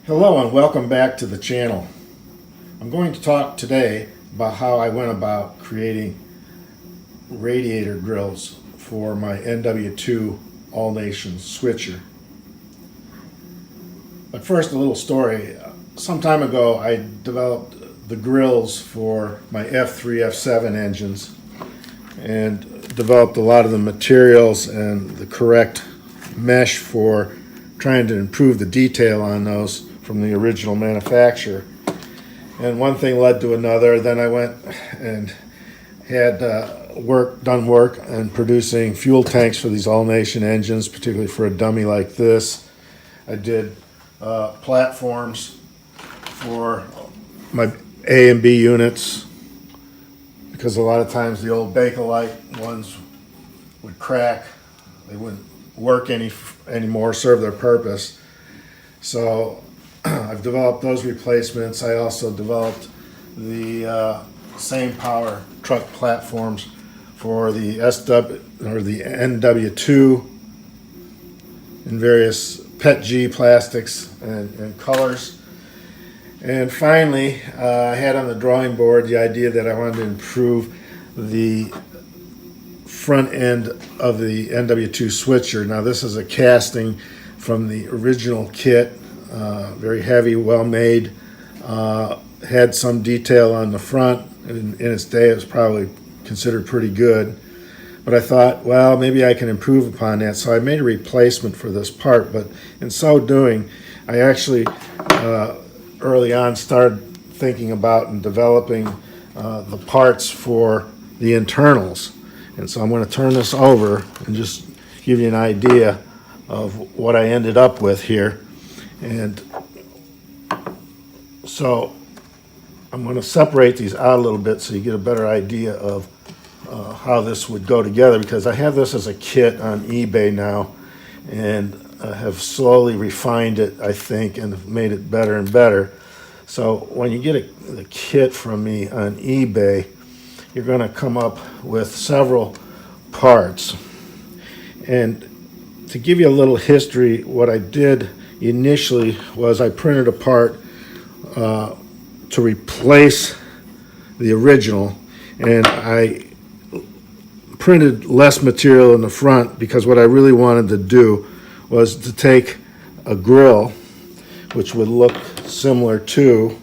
Hello and welcome back to the channel. I'm going to talk today about how I went about creating radiator grills for my NW2 all-nation switcher. But first, a little story. Some time ago I developed the grills for my F3, F7 engines and developed a lot of the materials and the correct mesh for trying to improve the detail on those from the original manufacturer. And one thing led to another. Then I went and had done work on producing fuel tanks for these all-nation engines, particularly for a dummy like this. I did platforms for my A and B units, because a lot of times the old Bakelite ones would crack. They wouldn't work anymore, serve their purpose. So I've developed those replacements. I also developed the same power truck platforms for the NW2 in various PETG plastics and colors. And finally, I had on the drawing board the idea that I wanted to improve the front end of the NW2 switcher. Now this is a casting from the original kit, very heavy, well made, had some detail on the front. In its day it was probably considered pretty good, but I thought, well, maybe I can improve upon that, so I made a replacement for this part. But in so doing, I actually early on started thinking about and developing the parts for the internals. And so I'm going to turn this over and just give you an idea of what I ended up with here. And so I'm going to separate these out a little bit so you get a better idea of how this would go together, because I have this as a kit on eBay now and have slowly refined it, I think, and have made it better and better. So when you get the kit from me on eBay, you're going to come up with several parts. And to give you a little history, what I did initially was I printed a part to replace the original, and I printed less material in the front because what I really wanted to do was to take a grill which would look similar to.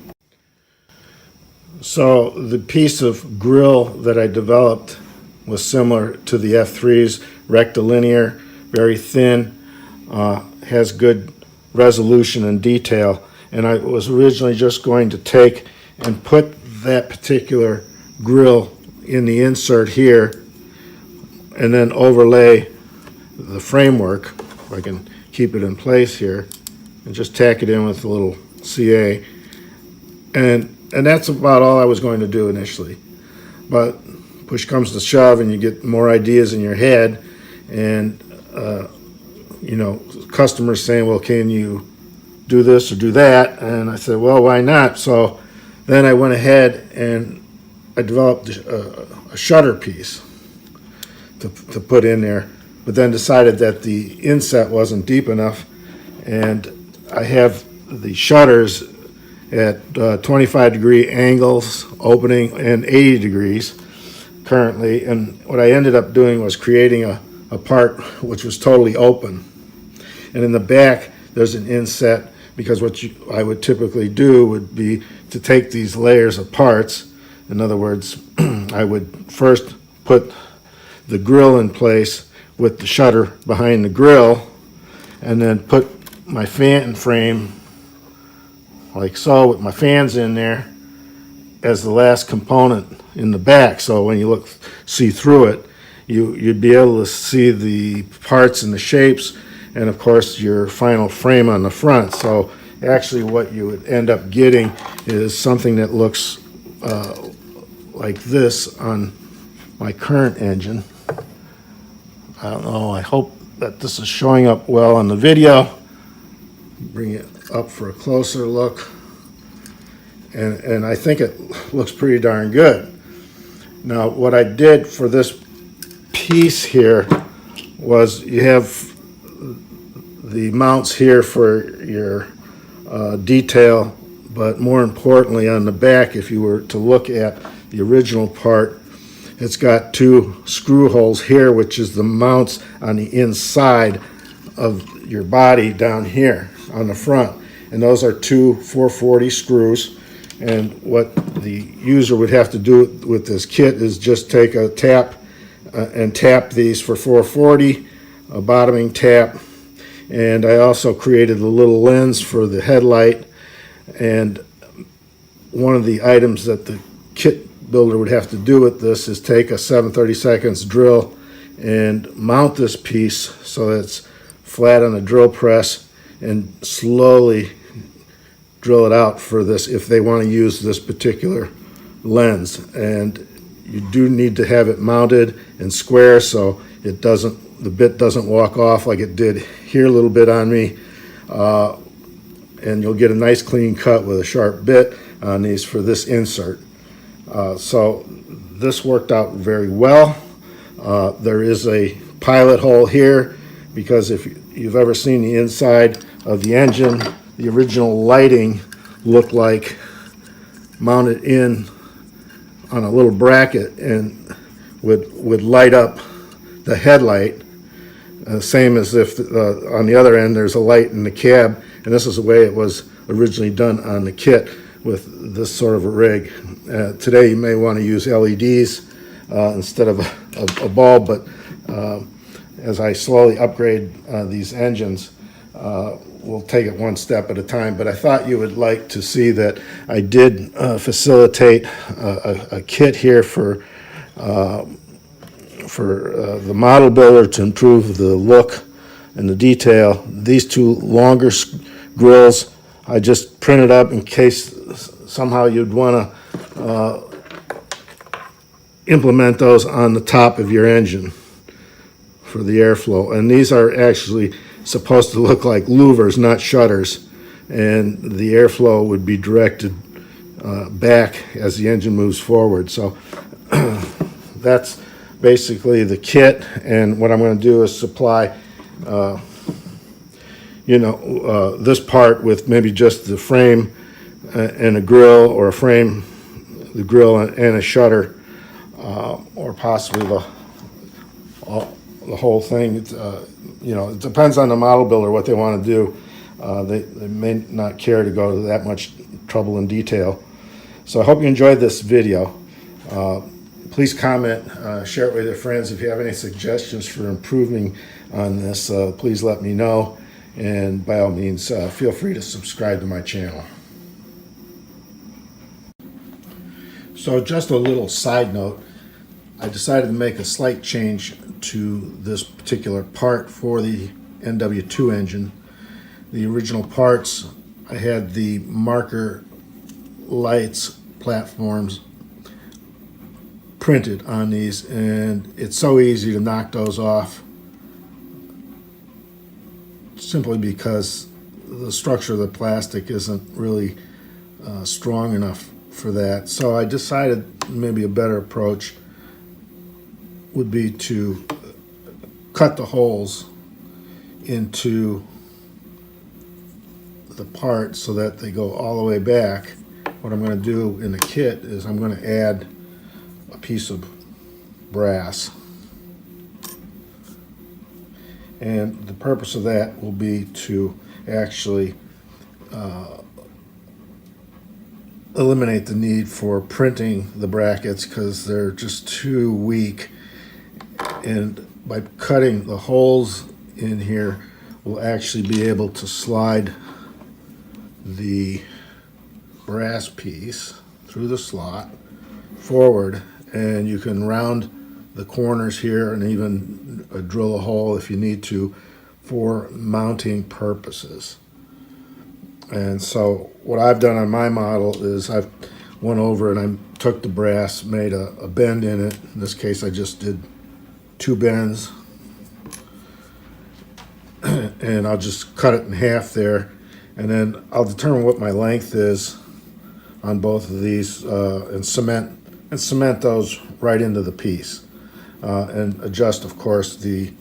So the piece of grill that I developed was similar to the F3's, rectilinear, very thin, has good resolution and detail. And I was originally just going to take and put that particular grill in the insert here and then overlay the framework, if I can keep it in place here, and just tack it in with a little CA. And that's about all I was going to do initially. But push comes to shove and you get more ideas in your head, and customers saying, well, can you do this or do that? And I said, well, why not? So then I went ahead and I developed a shutter piece to put in there, but then decided that the inset wasn't deep enough, and I have the shutters at 25-degree angles opening and 80 degrees currently. And what I ended up doing was creating a part which was totally open, and in the back there's an inset, because what I would typically do would be to take these layers of parts. In other words, I would first put the grill in place with the shutter behind the grill, and then put my fan frame like so with my fans in there as the last component in the back. So when you see through it, you'd be able to see the parts and the shapes, and of course your final frame on the front. So actually what you would end up getting is something that looks like this on my current engine. I don't know, I hope that this is showing up well on the video. Bring it up for a closer look, and I think it looks pretty darn good. Now what I did for this piece here was, you have the mounts here for your detail, but more importantly on the back, if you were to look at the original part, it's got two screw holes here, which is the mounts on the inside of your body down here on the front. And those are two 440 screws. And what the user would have to do with this kit is just take a tap and tap these for 440, a bottoming tap. And I also created a little lens for the headlight. And one of the items that the kit builder would have to do with this is take a 7/32 drill and mount this piece so that it's flat on the drill press and slowly drill it out for this if they want to use this particular lens. And you do need to have it mounted and square so it doesn't, the bit doesn't walk off like it did here a little bit on me. And you'll get a nice clean cut with a sharp bit on these for this insert. So this worked out very well. There is a pilot hole here because if you've ever seen the inside of the engine, the original lighting looked like mounted in on a little bracket and would light up the headlight, same as if on the other end there's a light in the cab, and this is the way it was originally done on the kit with this sort of a rig. Today you may want to use LEDs instead of a bulb, but as I slowly upgrade these engines, we'll take it one step at a time. But I thought you would like to see that I did facilitate a kit here for the model builder to improve the look and the detail. These two longer grills I just printed up in case somehow you'd want to implement those on the top of your engine for the airflow. And these are actually supposed to look like louvers, not shutters, and the airflow would be directed back as the engine moves forward. So that's basically the kit, and what I'm going to do is supply this part with maybe just the frame and a grill, or a frame, the grill and a shutter, or possibly the whole thing. It depends on the model builder what they want to do. They may not care to go to that much trouble and detail. So I hope you enjoyed this video. Please comment, share it with your friends. If you have any suggestions for improving on this, please let me know. And by all means, feel free to subscribe to my channel. So just a little side note, I decided to make a slight change to this particular part for the NW2 engine. The original parts, I had the marker lights platforms printed on these, and it's so easy to knock those off simply because the structure of the plastic isn't really strong enough for that. So I decided maybe a better approach would be to cut the holes into the part so that they go all the way back. What I'm going to do in the kit is I'm going to add a piece of brass, and the purpose of that will be to actually eliminate the need for printing the brackets because they're just too weak. And by cutting the holes in here, we'll actually be able to slide the brass piece through the slot forward, and you can round the corners here and even drill a hole if you need to for mounting purposes. And so what I've done on my model is I've went over and I took the brass, made a bend in it. In this case I just did 2 bends, and I'll just cut it in half there, and then I'll determine what my length is on both of these and cement those right into the piece, and adjust, of course, the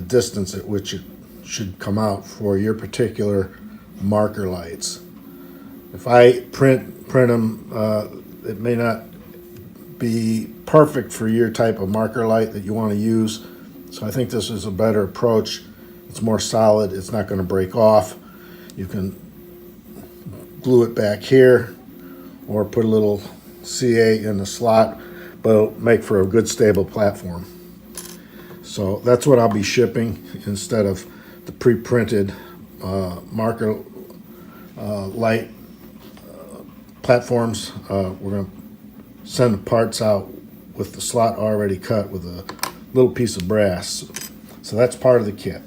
distance at which it should come out for your particular marker lights. If I print them, it may not be perfect for your type of marker light that you want to use. So I think this is a better approach. It's more solid. It's not going to break off. You can glue it back here or put a little CA in the slot, but it'll make for a good stable platform. So that's what I'll be shipping instead of the pre-printed marker light platforms. We're going to send the parts out with the slot already cut with a little piece of brass. So that's part of the kit.